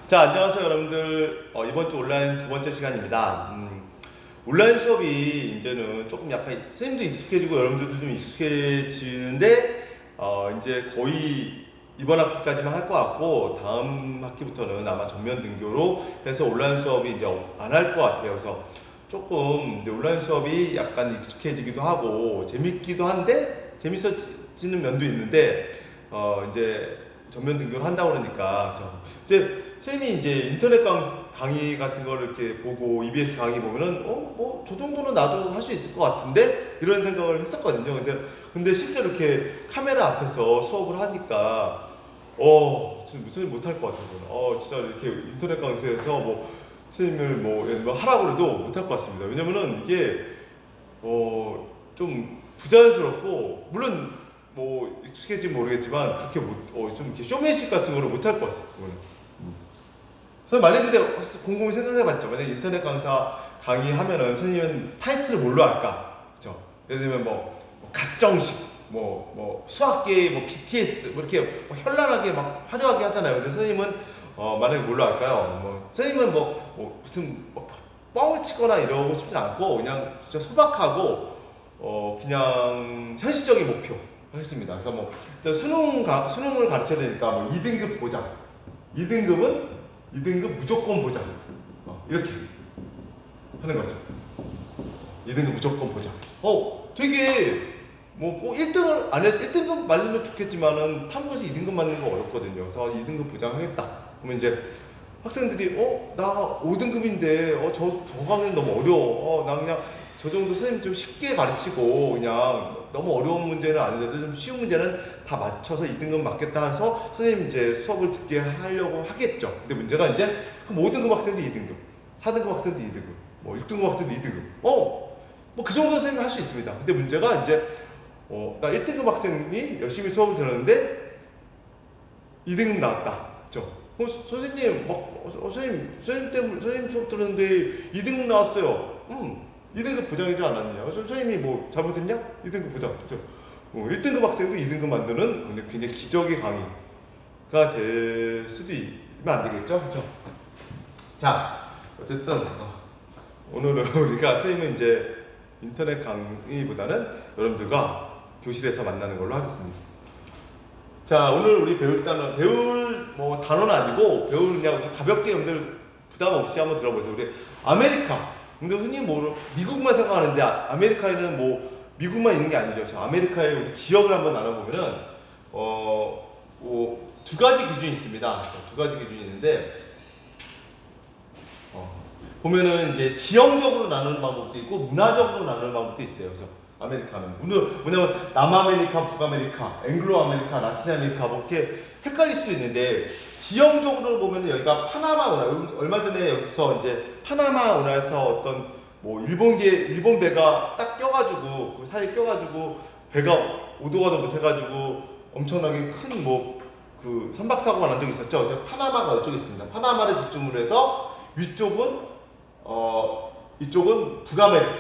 자, 안녕하세요, 여러분들. 이번 주 온라인 두 번째 시간입니다. 온라인 수업이 이제는 조금 약간 선생님도 익숙해지고 여러분들도 좀 익숙해지는데, 이제 거의 이번 학기까지만 할 것 같고, 다음 학기부터는 아마 전면 등교로 해서 온라인 수업이 이제 안 할 것 같아요. 그래서 조금 이제 온라인 수업이 약간 익숙해지기도 하고, 재밌기도 한데, 재밌어지는 면도 있는데, 이제 전면 등교를 한다고 그러니까, 이제 쌤이 이제 인터넷 강의 같은 거를 이렇게 보고 EBS 강의 보면은 뭐 저 정도는 나도 할 수 있을 것 같은데 이런 생각을 했었거든요. 근데 실제로 이렇게 카메라 앞에서 수업을 하니까 진짜 무슨 못할 것 같아요. 진짜 이렇게 인터넷 강의에서 뭐 선생님을 뭐 예를 들면 하라고 해도 못할 것 같습니다. 왜냐면은 이게 좀 부자연스럽고 물론 뭐 익숙해지 모르겠지만 그렇게 좀 이렇게 쇼맨십 같은 거를 못할 것 같아요. 그래서 만약에 근데 곰곰이 생각을 해봤죠. 만약에 인터넷 강사 강의하면은 선생님은 타이틀을 뭘로 할까? 그죠? 예를 들면 뭐 가정식, 뭐 수학계, 뭐 BTS, 뭐 이렇게 뭐 현란하게 막 화려하게 하잖아요. 근데 선생님은 만약에 뭘로 할까요? 선생님은 무슨 뻥을 치거나 이러고 싶진 않고 그냥 진짜 소박하고 그냥 현실적인 목표 하겠습니다. 그래서 일단 수능을 가르쳐야 되니까 2등급 보장. 2등급 무조건 보장. 이렇게 하는 거죠. 2등급 무조건 보장. 되게 꼭 1등을 안 해, 1등급 맞으면 좋겠지만은 탐구에서 2등급 맞는 거 어렵거든요. 그래서 2등급 보장하겠다. 그러면 이제 학생들이 나 5등급인데 저 강의는 너무 어려워. 나 그냥 저 정도 선생님 좀 쉽게 가르치고 그냥 너무 어려운 문제는 아니더라도 좀 쉬운 문제는 다 맞춰서 2등급 맞겠다 해서 선생님 이제 수업을 듣게 하려고 하겠죠. 근데 문제가 이제 5등급 학생도 2등급, 4등급 학생도 2등급, 6등급 학생도 2등급. 그 정도 선생님이 할 수 있습니다. 근데 문제가 이제 나 1등급 학생이 열심히 수업을 들었는데 2등급 나왔다. 그죠? 선생님 선생님 수업 들었는데 2등급 나왔어요. 2등급 보장이지 않았냐? 선생님이 뭐 잘못했냐? 2등급 보장. 그죠? 1등급 학생도 2등급 만드는 굉장히 기적의 강의가 될 수도 있으면 안 되겠죠? 그죠? 자, 어쨌든 오늘은 우리가 선생님은 이제 인터넷 강의보다는 여러분들과 교실에서 만나는 걸로 하겠습니다. 자, 오늘 우리 배울 단어는 아니고 그냥 가볍게 여러분들 부담 없이 한번 들어보세요. 우리 아메리카. 근데 흔히 미국만 생각하는데 아메리카에는 미국만 있는 게 아니죠. 저 아메리카의 우리 지역을 한번 나눠보면은 두 가지 기준이 있습니다. 두 가지 기준이 있는데 보면은 이제 지형적으로 나누는 방법도 있고 문화적으로 나누는 방법도 있어요. 그래서 아메리카는 뭐냐면 남아메리카, 북아메리카, 앵글로 아메리카, 라틴 아메리카 이렇게 헷갈릴 수도 있는데 지형적으로 보면 여기가 파나마 운하, 얼마 전에 여기서 이제 파나마 운하에서 어떤 일본 배가 딱 껴가지고 그 사이에 껴가지고 배가 오도가도 못해가지고 엄청나게 큰 그 선박사고가 난 적이 있었죠. 이제 파나마가 이쪽에 있습니다. 파나마를 기점으로 해서 위쪽은 이쪽은 북아메리카,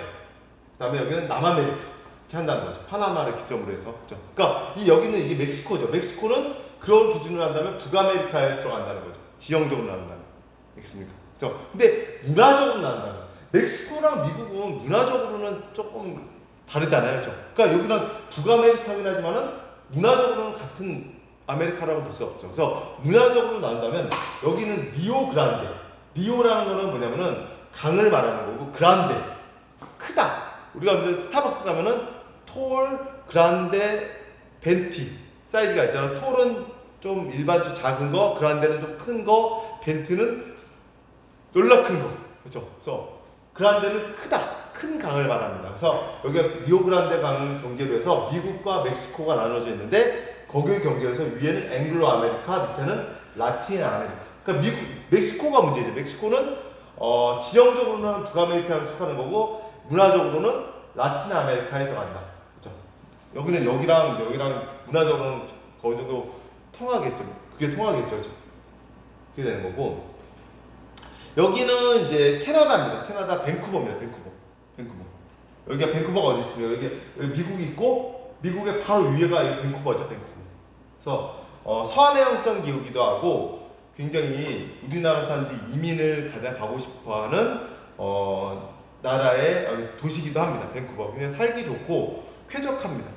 그다음에 여기는 남아메리카 이렇게 한다는 거죠. 파나마를 기점으로 해서. 그죠? 그러니까 여기는 이게 멕시코죠. 멕시코는 그런 기준으로 한다면 북아메리카에 들어간다는 거죠. 지형적으로 나눈다면. 알겠습니까? 그죠? 근데 문화적으로 나눈다면 멕시코랑 미국은 문화적으로는 조금 다르잖아요. 그죠? 그러니까 여기는 북아메리카긴 하지만은 문화적으로는 같은 아메리카라고 볼 수 없죠. 그래서 문화적으로 나눈다면 여기는 리오 그란데. 리오라는 거는 뭐냐면은 강을 말하는 거고 그란데 크다. 우리가 스타벅스 가면은 톨, 그란데, 벤티 사이즈가 있잖아요. 톨은 좀 일반적으로 작은 거, 그란데는 좀 큰 거, 벤트는 놀라 큰 거. 그렇죠? 그래서 그란데는 크다. 큰 강을 말합니다. 그래서 여기가 리오그란데 강을 경계로 해서 미국과 멕시코가 나눠져 있는데 거기를 경계로 해서 위에는 앵글로 아메리카, 밑에는 라틴 아메리카. 그러니까 멕시코가 문제죠. 멕시코는 지형적으로는 북아메리카를 속하는 거고 문화적으로는 라틴 아메리카에 들어간다. 그렇죠? 여기는 여기랑 문화적으로는 거의 정도 통하겠죠. 그게 통하겠죠. 그렇죠? 그게 되는 거고. 여기는 이제 캐나다입니다. 캐나다 밴쿠버입니다. 밴쿠버. 여기가 밴쿠버가 어디 있으면 여기 미국이 있고 미국의 바로 위에가 밴쿠버죠. 밴쿠버. 그래서 서해형성 기후기도 하고 굉장히 우리나라 사람들이 이민을 가장 가고 싶어하는 나라의 도시기도 합니다. 밴쿠버. 그냥 살기 좋고 쾌적합니다.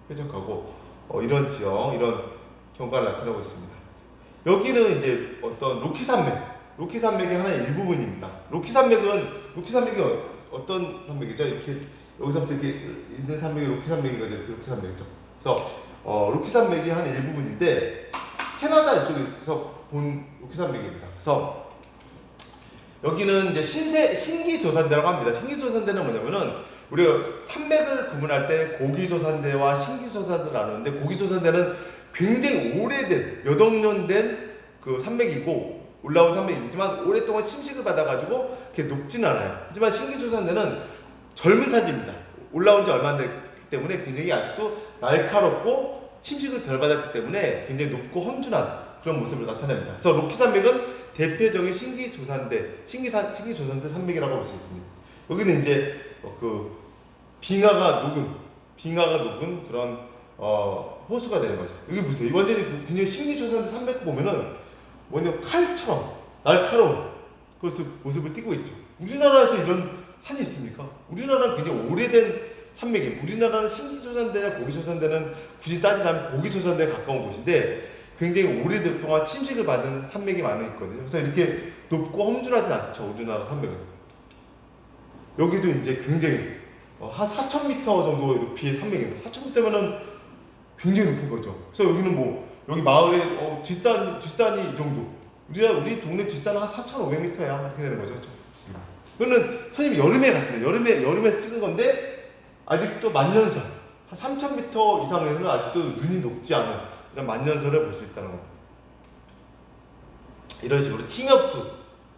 쾌적하고 이런 지역, 이런 경과를 나타내고 있습니다. 여기는 이제 어떤 로키 산맥의 하나의 일부분입니다. 로키 산맥이 어떤 산맥이죠? 이렇게 여기서부터 이렇게 있는 산맥이 로키 산맥이거든요. 로키 산맥이죠. 그래서 로키 산맥이 한 일부분인데 캐나다 이쪽에서 본 로키 산맥입니다. 그래서 여기는 이제 신기조산대라고 합니다. 신기조산대는 뭐냐면은 우리가 산맥을 구분할 때 고기조산대와 신기조산대를 나누는데, 고기조산대는 굉장히 오래된 몇 억 년 된 그 산맥이고 올라온 산맥이지만 오랫동안 침식을 받아가지고 이렇게 높지는 않아요. 하지만 신기조산대는 젊은 산지입니다. 올라온 지 얼마 안 됐기 때문에 굉장히 아직도 날카롭고 침식을 덜 받았기 때문에 굉장히 높고 험준한 그런 모습을 나타냅니다. 그래서 로키 산맥은 대표적인 신기조산대 산맥이라고 볼 수 있습니다. 여기는 이제 그 빙하가 녹은 그런 호수가 되는 거죠. 여기 보세요. 완전히 굉장히 신기조산대 산맥 보면은 뭐냐 칼처럼 날카로운 그 모습을 띠고 있죠. 우리나라에서 이런 산이 있습니까? 우리나라는 굉장히 오래된 산맥입니다. 우리나라는 신기조산대나 고기조산대는 굳이 따지자면 고기조산대에 가까운 곳인데 굉장히 오래동안 침식을 받은 산맥이 많이 있거든요. 그래서 이렇게 높고 험준하진 않죠. 우리나라 산맥은. 여기도 이제 굉장히 한 4,000m 정도의 높이의 산맥입니다. 4,000m면은 굉장히 높은 거죠. 그래서 여기는 뭐 여기 마을에 뒷산이 이 정도. 우리 동네 뒷산은 한 4,500m야. 이렇게 되는 거죠. 그거는 선생님이 여름에 갔습니다. 여름에서 찍은 건데 아직도 만년설 한 3,000m 이상에서는 아직도 눈이 녹지 않은 이런 만년설을 볼 수 있다는 겁니다. 이런 식으로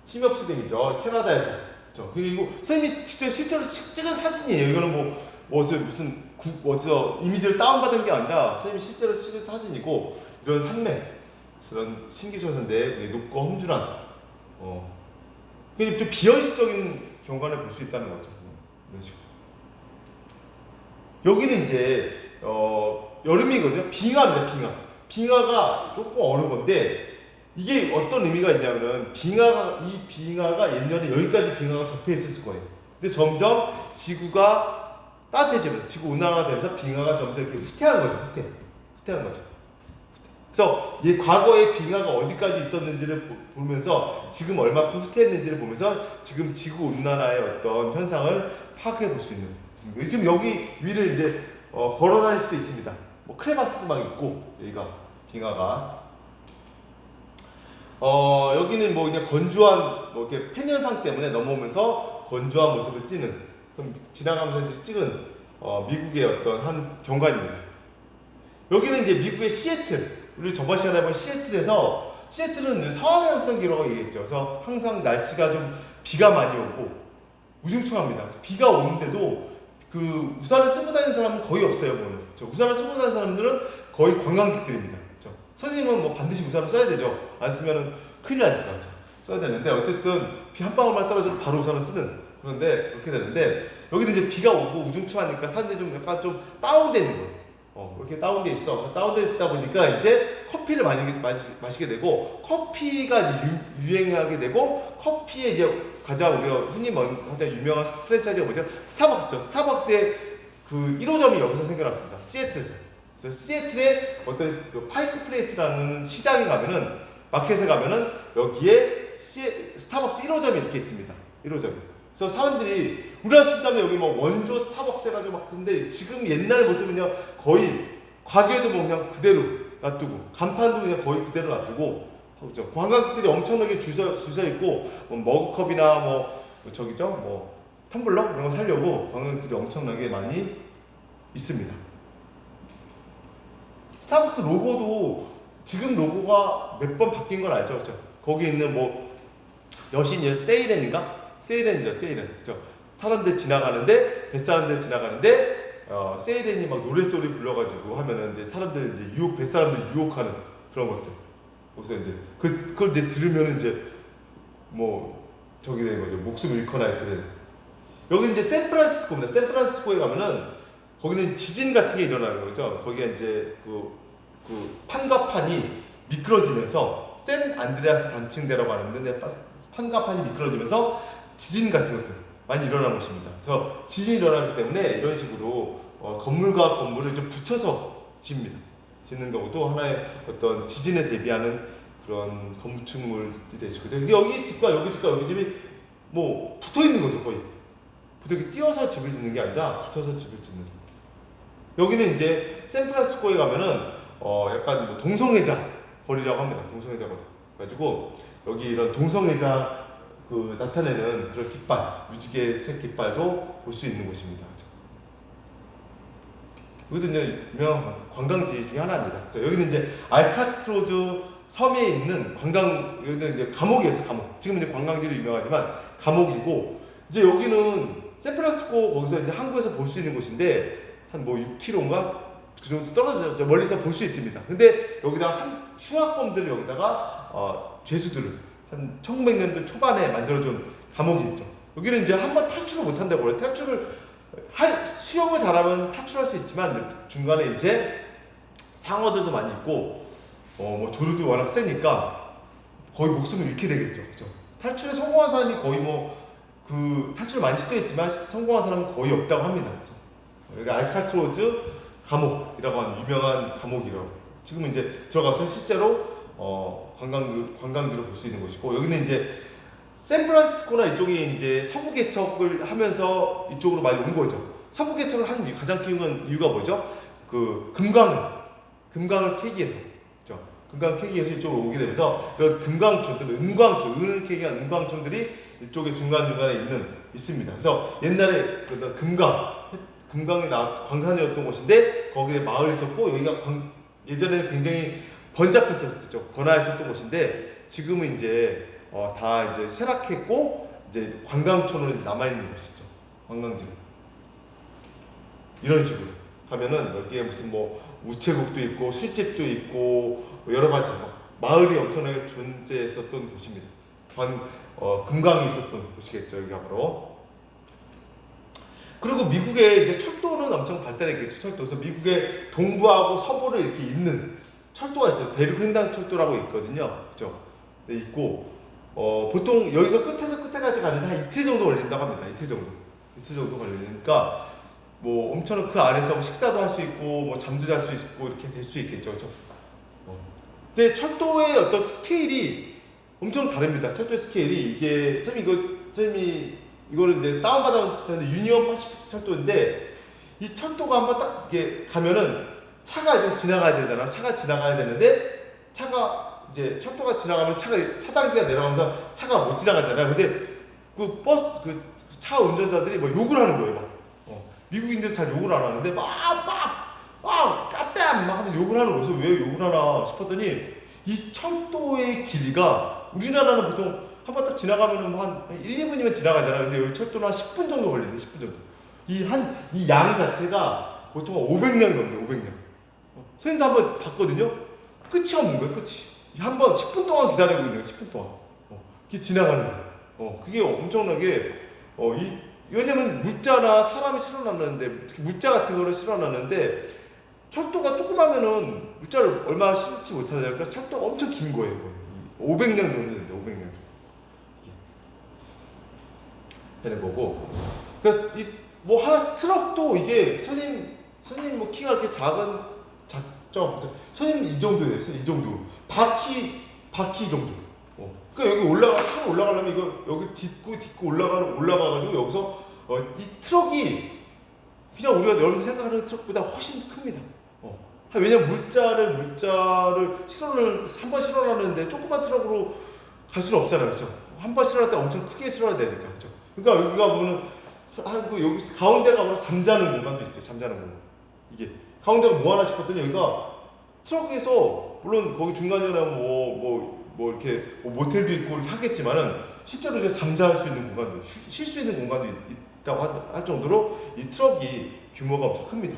침엽수댐이죠. 캐나다에서. 그렇죠. 그리고 선생님이 진짜 실제로 찍은 사진이에요. 이거는 무슨 어디서 이미지를 다운받은 게 아니라 선생님이 실제로 찍은 사진이고, 이런 산맥, 그런 신기조산대의 높고 험준한 그냥 좀 비현실적인 경관을 볼 수 있다는 거죠. 이런 식으로. 여기는 이제 여름이거든요. 빙하입니다. 빙하가 조금 어려운 건데 이게 어떤 의미가 있냐면은 이 빙하가 옛날에 여기까지 빙하가 덮여 있었을 거예요. 근데 점점 지구가 따뜻해지면서 지구 온난화가 되면서 빙하가 점점 이렇게 후퇴한 거죠. 그래서 이 과거에 빙하가 어디까지 있었는지를 보면서 지금 얼마큼 후퇴했는지를 보면서 지금 지구 온난화의 어떤 현상을 파악해 볼 수 있는. 지금 여기 위를 이제 걸어 다닐 수도 있습니다. 뭐 크레바스도 막 있고 여기가 빙하가. 여기는 뭐 그냥 건조한 뭐 이렇게 팬 현상 때문에 넘어오면서 건조한 모습을 띠는, 그럼 지나가면서 이제 찍은 미국의 어떤 한 경관입니다. 여기는 이제 미국의 시애틀. 우리 저번 시간에 본 시애틀은 서안의 역성기라고 얘기했죠. 그래서 항상 날씨가 좀 비가 많이 오고 우중충합니다. 그래서 비가 오는데도 그 우산을 쓰고 다니는 사람은 거의 없어요. 우산을 쓰고 다니는 사람들은 거의 관광객들입니다. 그렇죠? 선생님은 뭐 반드시 우산을 써야 되죠. 안 쓰면은 큰일 나니까 그렇죠? 써야 되는데 어쨌든 비 한 방울만 떨어져도 바로 우산을 쓰는, 그런데 그렇게 되는데 여기도 이제 비가 오고 우중충하니까 사람들이 좀 약간 좀 다운돼 있는 거예요. 이렇게 다운돼 있어. 다운돼 있다 보니까 이제 커피를 마시게 되고, 커피가 이제 유행하게 되고, 커피에 이제 가장 우리가 흔히 가장 유명한 프랜차이즈가 뭐죠? 스타벅스죠. 스타벅스의 그 1호점이 여기서 생겨났습니다. 시애틀에서. 그래서 시애틀의 어떤 그 파이크 플레이스라는 시장에 가면은, 마켓에 가면은 여기에 스타벅스 1호점이 이렇게 있습니다. 1호점이. 그래서 사람들이 우리나라 친다면 여기 뭐 원조 스타벅스 해가지고 막, 근데 지금 옛날 모습은요 거의 가게도 뭐 그냥 그대로 놔두고 간판도 그냥 거의 그대로 놔두고 하죠. 관광객들이 엄청나게 줄 서 있고 뭐 머그컵이나 뭐 저기죠 뭐 텀블러 이런 거 사려고 관광객들이 엄청나게 많이 있습니다. 스타벅스 로고도 지금 로고가 몇 번 바뀐 건 알죠, 그렇죠? 거기 있는 뭐 여신 세이렌인가? 세이렌이죠, 세이렌. 그죠? 사람들 지나가는데, 뱃사람들 지나가는데, 세이렌이 막 노래소리 불러가지고 하면은 이제 사람들 이제 뱃사람들 유혹하는 그런 것들. 그래서 이제 그걸 이제 들으면은 이제 뭐 저기 되는 거죠. 목숨을 잃거나 이렇게 되는. 여기 이제 샌프란시스코입니다. 샌프란시스코에 가면은 거기는 지진 같은 게 일어나는 거죠. 거기에 이제 그 판과 판이 미끄러지면서 샌 안드레아스 단층대라고 하는데 판가판이 미끄러지면서 지진 같은 것들 많이 일어나는 곳입니다. 그래서 지진이 일어나기 때문에 이런 식으로 건물과 건물을 좀 붙여서 짓는 경우도 하나의 어떤 지진에 대비하는 그런 건축물이 될 수 있거든요. 여기 집과 여기 집과 여기 집이 뭐 붙어 있는 거죠, 거의. 이렇게 띄어서 집을 짓는 게 아니라 붙어서 집을 짓는. 여기는 이제 샌프란시스코에 가면은 약간 뭐 동성애자 거리라고 합니다. 동성애자 거리. 그래가지고 여기 이런 동성애자 그 나타내는 그런 깃발, 무지개색 깃발도 볼 수 있는 곳입니다. 여기도 이제 유명한 관광지 중에 하나입니다. 그래서 여기는 이제 알카트로즈 섬에 있는 여기는 이제 감옥이었어요, 감옥. 지금 이제 관광지로 유명하지만 감옥이고, 이제 여기는 샌프란시스코 거기서 이제 한국에서 볼 수 있는 곳인데 한 뭐 6km인가 그 정도 떨어져서 멀리서 볼 수 있습니다. 근데 여기다가 흉악범들을 여기다가 죄수들을 한 1900년대 초반에 만들어준 감옥이 있죠. 여기는 이제 한번 탈출을 못 한다고 그래요. 수영을 잘하면 탈출할 수 있지만 중간에 이제 상어들도 많이 있고 뭐 조류도 워낙 세니까 거의 목숨을 잃게 되겠죠. 그죠? 탈출에 성공한 사람이 거의 그 탈출을 많이 시도했지만 성공한 사람은 거의 없다고 합니다. 그죠? 여기 알카트로즈 감옥이라고 하는 유명한 감옥이라고. 지금은 이제 들어가서 실제로 관광지로 볼 수 있는 곳이고, 여기는 이제 샌프란시스코나 이쪽에 이제 서부 개척을 하면서 이쪽으로 많이 온 거죠. 서부 개척을 한 가장 큰 이유가 뭐죠? 그 금강을 캐기 위해서. 그죠? 금강을 캐기 위해서 이쪽으로 오게 되면서 그런 금강촌들, 은을 캐기 위한 은광촌들이 이쪽에 중간중간에 있습니다. 그래서 옛날에 금강에 광산이었던 곳인데 거기에 마을이 있었고, 여기가 예전에 굉장히 번잡했었죠. 번화했었던 곳인데 지금은 이제 다 이제 쇠락했고 이제 관광촌으로 남아있는 곳이죠. 관광지로. 이런 식으로 하면은 여기에 무슨 뭐 우체국도 있고 술집도 있고 여러 가지 마을이 엄청나게 존재했었던 곳입니다. 금강이 있었던 곳이겠죠, 여기가 바로. 그리고 미국의 이제 철도는 엄청 발달했겠죠. 철도. 그래서 미국의 동부하고 서부를 이렇게 잇는 철도가 있어요. 대륙 횡단 철도라고 있거든요. 그죠? 있고 보통 여기서 끝에서 끝에까지 가는데 한 이틀 정도 걸린다고 합니다. 이틀 정도 걸리니까 뭐 엄청 그 안에서 뭐 식사도 할 수 있고 뭐 잠도 잘 수 있고 이렇게 될 수 있겠죠. 그렇죠? 근데 철도의 어떤 스케일이 엄청 다릅니다. 철도의 스케일이 이게 선생님이 이거를 이제 다운받았는데 유니온 퍼시픽 철도인데, 이 철도가 한번 딱 이렇게 가면은 차가 이제 지나가야 되잖아. 차가 지나가야 되는데 이제 철도가 지나가면 차단기가 내려가면서 차가 못 지나가잖아요. 근데 그 차 운전자들이 뭐 욕을 하는 거예요. 미국인들 잘 욕을 안 하는데 까땀 막 하면서 욕을 하는 거예요. 왜 욕을 하나 싶었더니 이 철도의 길이가 우리나라는 보통 한번 딱 지나가면은 한 1, 2분이면 지나가잖아요. 근데 여기 철도는 한 10분 정도 걸리는데 10분 정도. 이 양 자체가 보통 500량이 넘는데 500량. 선생님도 한번 봤거든요. 끝이 없는 거예요, 끝이. 한번 10분 동안 기다리고 있는 거예요, 10분 동안. 그게 지나가는 거예요. 그게 엄청나게, 왜냐면 물자나 사람이 실어놨는데, 특히 물자 같은 거를 실어놨는데, 철도가 조그마면은 물자를 얼마 실지 못하잖아요. 그러니까 철도가 엄청 긴 거예요. 500량 정도 되는데, 500량. 되는 거고. 그래서 뭐 하나 트럭도 이게 선생님 뭐 키가 이렇게 작죠. 선생님 이 정도예요. 이 정도. 바퀴 정도. 그러니까 여기 차로 올라가려면 이거 여기 딛고 올라가가지고 여기서 이 트럭이 그냥 우리가 여러분들 생각하는 트럭보다 훨씬 큽니다. 왜냐면 물자를 한번 실어놨는데 조그만 트럭으로 갈 수는 없잖아요, 그렇죠? 한 번 실어놨을 때 엄청 크게 실어야 되니까, 그렇죠? 그러니까 여기가 보면 여기 가운데가 바로 잠자는 공간도 있어요. 잠자는 공간. 이게 가운데가 뭐 하나 싶었더니 여기가 트럭에서 물론 거기 중간에는 뭐 이렇게 모텔도 있고 이렇게 하겠지만은 실제로 이제 잠잘 수 있는 공간도 쉴 수 있는 공간도 있다고 할 정도로 이 트럭이 규모가 엄청 큽니다.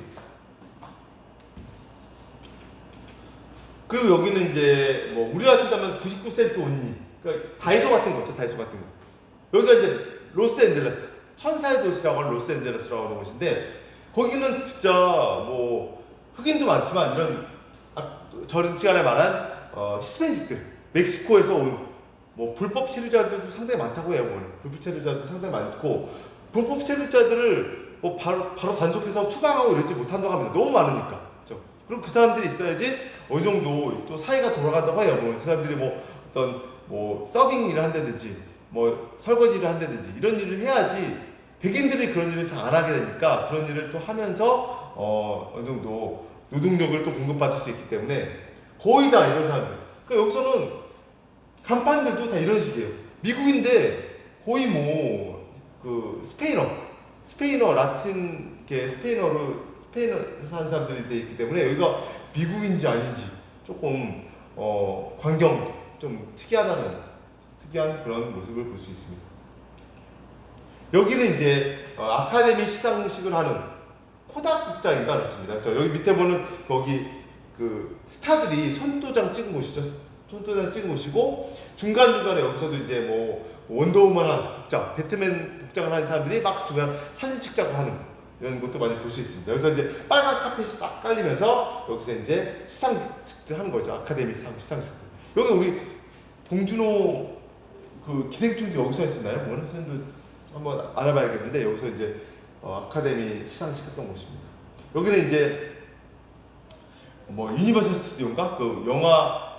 그리고 여기는 이제 뭐 우리나라 치자면 99센트 온리, 그러니까 다이소 같은 거죠. 다이소 같은 거. 여기가 이제 로스앤젤레스, 천사의 도시라고 하는 로스앤젤레스라고 하는 곳인데, 거기는 진짜 뭐 흑인도 많지만 이런 저런 시간에 말한 히스패닉들, 멕시코에서 온 뭐 불법 체류자들도 상당히 많다고 해요. 뭐 불법 체류자도 상당히 많고 불법 체류자들을 뭐 바로 단속해서 추방하고 이러지 못한다고 합니다. 너무 많으니까. 그렇죠? 그럼 그 사람들이 있어야지 어느 정도 또 사회가 돌아간다고 해요. 뭐 그 사람들이 뭐 어떤 뭐 서빙 일을 한다든지 뭐 설거지 일을 한다든지 이런 일을 해야지 백인들이 그런 일을 잘 안 하게 되니까 그런 일을 또 하면서 어느 정도 노동력을 또 공급받을 수 있기 때문에 거의 다 이런 사람들. 그러니까 여기서는 간판들도 다 이런 식이에요. 미국인데 거의 뭐 그 스페인어 라틴계 스페인어에서 하는 사람들이 돼 있기 때문에 여기가 미국인지 아닌지 조금 광경 좀 특이한 그런 모습을 볼 수 있습니다. 여기는 이제 아카데미 시상식을 하는 코닥 극장인가 그렇습니다. 그래서 여기 밑에 보는 거기 그 스타들이 손도장 찍은 곳이죠. 손도장 찍은 곳이고 중간중간에 여기서도 이제 뭐 원더우먼한 복장, 배트맨 복장을 하는 사람들이 막 중간 사진 찍자고 하는 이런 것도 많이 볼 수 있습니다. 여기서 이제 빨간 카펫이 딱 깔리면서 여기서 이제 시상식들 하는 거죠. 아카데미 시상식들. 여기 우리 봉준호 그 기생충도 여기서 했었나요? 보면 선생님도 한번 알아봐야겠는데 여기서 이제 아카데미 시상식 했던 곳입니다. 여기는 이제 뭐 유니버설 스튜디오인가 그 영화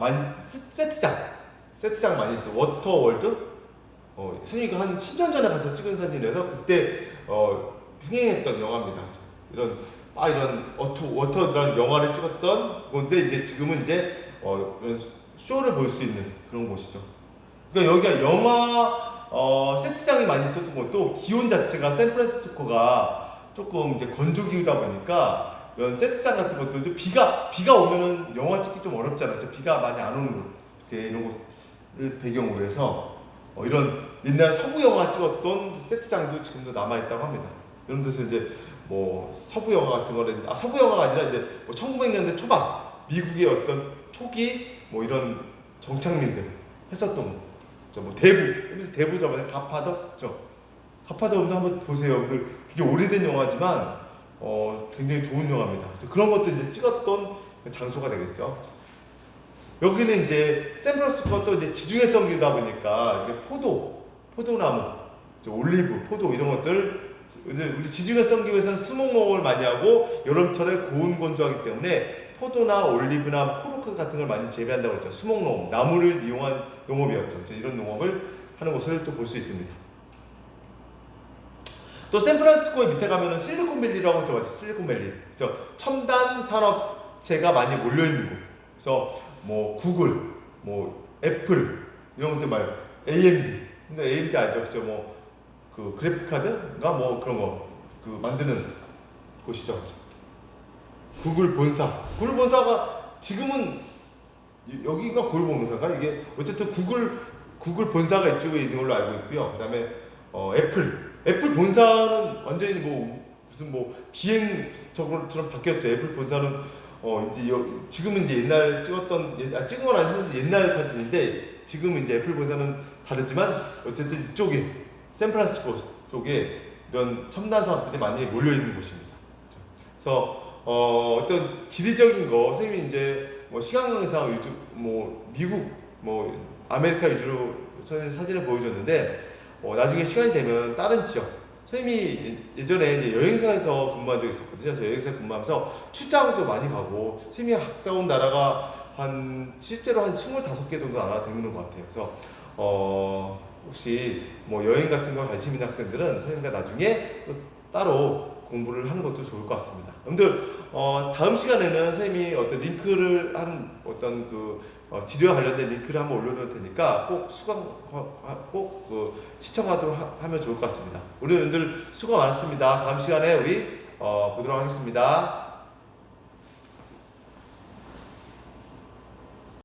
세트장 많이 있어요. 워터월드. 선생님이 한 10년 전에 가서 찍은 사진이라서 그때 흥행했던 영화입니다. 이런 워터라는 영화를 찍었던 건데 이제 지금은 이제 이런 쇼를 볼 수 있는 그런 곳이죠. 그러니까 여기가 영화 세트장이 많이 있었던 것도 기온 자체가 샌프란시스코가 조금 이제 건조 기후다 보니까 이런 세트장 같은 것들도 비가 오면은 영화 찍기 좀 어렵잖아요. 비가 많이 안 오는 곳 이런 곳을 배경으로 해서 이런 옛날 서부 영화 찍었던 세트장도 지금도 남아 있다고 합니다. 이런 데서 이제 뭐 서부 영화 같은 거는 서부 영화가 아니라 이제 뭐 1900년대 초반 미국의 어떤 초기 뭐 이런 정착민들 했었던 뭐 대부 드라마 갓파더 갓파더도 한번 보세요. 그게 오래된 영화지만 굉장히 좋은 영화입니다. 그런 것도 이제 찍었던 장소가 되겠죠. 여기는 이제 샌프란시스코가 또 이제 지중해 성기다 보니까 이게 포도나무, 올리브, 포도 이런 것들 우리 지중해 성기에서는 수목농업을 많이 하고 여름철에 고온 건조하기 때문에 포도나 올리브나 코르크 같은 걸 많이 재배한다고 했죠. 수목농업, 나무를 이용한 농업이었죠. 이런 농업을 하는 곳을 또 볼 수 있습니다. 또 샌프란시스코의 밑에 가면은 실리콘밸리라고 들어봤죠. 실리콘밸리. 그죠? 첨단 산업체가 많이 몰려 있는 곳. 그래서 뭐 구글, 뭐 애플 이런 것들 말고 AMD. 근데 AMD 알죠? 그죠? 뭐 그 그래픽 카드가 뭐 그런 거 그 만드는 곳이죠. 구글 본사가 지금은 여기가 구글 본사가 이게 어쨌든 구글 본사가 이쪽에 있는 걸로 알고 있고요. 그다음에 애플 본사는 완전히 뭐 무슨 뭐 비행처럼 바뀌었죠. 애플 본사는 이제 지금은 이제 옛날 찍은 건 아니고 옛날 사진인데 지금은 이제 애플 본사는 다르지만 어쨌든 이쪽에 샌프란시스코 쪽에 이런 첨단 사업들이 많이 몰려 있는 곳입니다. 그래서 어떤 지리적인 거 선생님이 이제 뭐 시간강사 위주 뭐 미국 뭐 아메리카 위주로 사진을 보여줬는데 나중에 시간이 되면 다른 지역 선생님이 예전에 이제 여행사에서 근무한 적이 있었거든요. 저 여행사 근무하면서 출장도 많이 가고 선생님이 갔다 온 나라가 실제로 한 25개 정도 나라 되는 것 같아요. 그래서 혹시 뭐 여행 같은 거 관심 있는 학생들은 선생님과 나중에 또 따로 공부를 하는 것도 좋을 것 같습니다. 여러분들 다음 시간에는 선생님이 어떤 링크를 어떤 지도와 관련된 링크를 한번 올려놓을 테니까 꼭 시청하도록 하면 좋을 것 같습니다. 우리 여러분들 수고 많았습니다. 다음 시간에 우리 보도록 하겠습니다.